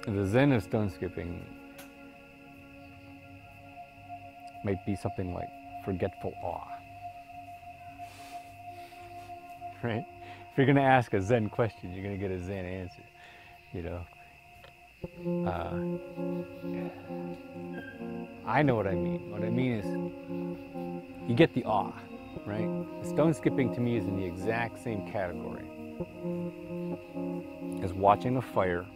The Zen of stone skipping might be something like forgetful awe, right? If you're going to ask a Zen question, you're going to get a Zen answer, you know. I know what I mean. What I mean is you get the awe, right? Stone skipping to me is in the exact same category as watching a fire,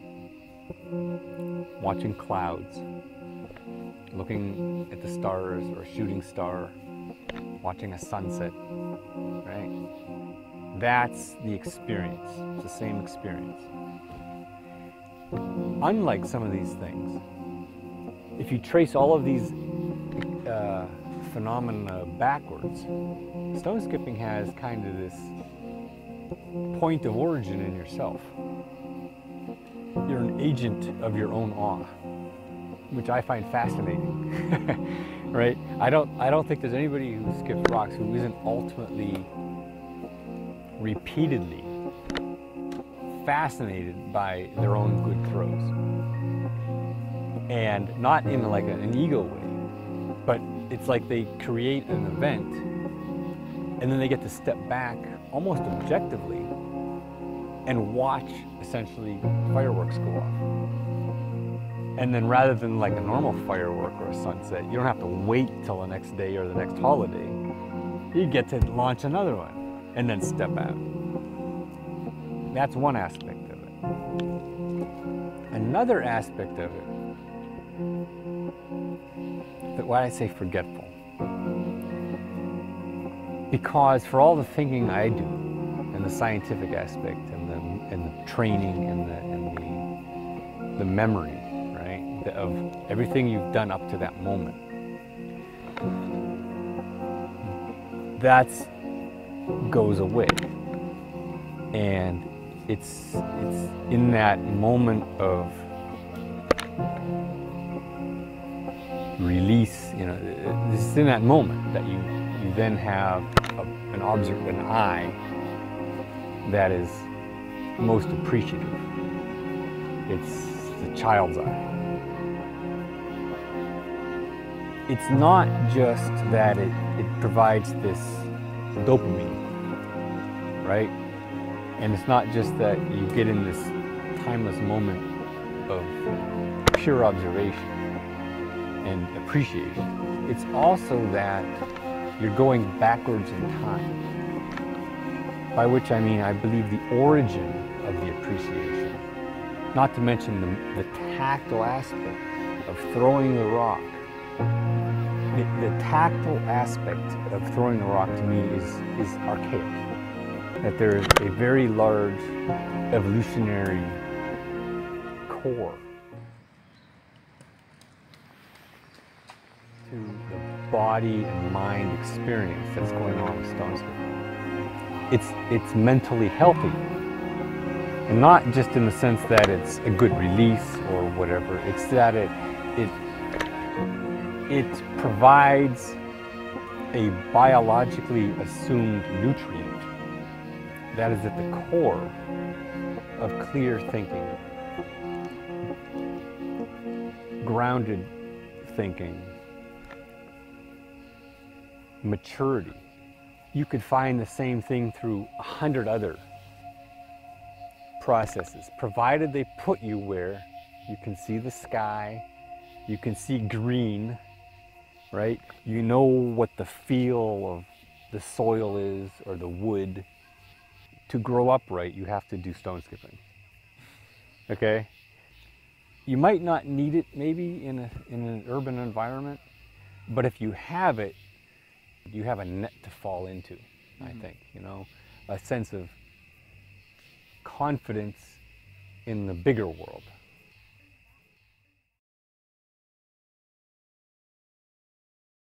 watching clouds, looking at the stars or a shooting star, watching a sunset, right? That's the experience. It's the same experience. Unlike some of these things, if you trace all of these phenomena backwards, stone skipping has kind of this point of origin in yourself. You're an agent of your own awe, which I find fascinating, right? I don't think there's anybody who skips rocks who isn't ultimately, repeatedly fascinated by their own good throws. And not in like an ego way, but it's like they create an event and then they get to step back almost objectively and watch essentially fireworks go off. And then rather than like a normal firework or a sunset, you don't have to wait till the next day or the next holiday. You get to launch another one and then step out. That's one aspect of it. Another aspect of it, why I say forgetful, because for all the thinking I do, and the scientific aspect, and the training, and the memory, right, of everything you've done up to that moment, that goes away, and it's in that moment of release, you know, it's in that moment that you then have an eye that is most appreciative. It's the child's eye. It's not just that it provides this dopamine, right? And it's not just that you get in this timeless moment of pure observation and appreciation. It's also that you're going backwards in time, by which I mean I believe the origin of the appreciation, not to mention the tactile aspect of throwing the rock. The tactile aspect of throwing the rock to me is archaic. That there is a very large evolutionary core to the body and mind experience that's going on with stone skipping. It's mentally healthy, and not just in the sense that it's a good release or whatever. It's that it provides a biologically assumed nutrient that is at the core of clear thinking, grounded thinking, maturity. You could find the same thing through 100 other processes, provided they put you where you can see the sky, you can see green, right? You know what the feel of the soil is or the wood. To grow up right, you have to do stone skipping, okay? You might not need it maybe in an urban environment, but if you have it, you have a net to fall into, I think, you know, a sense of confidence in the bigger world.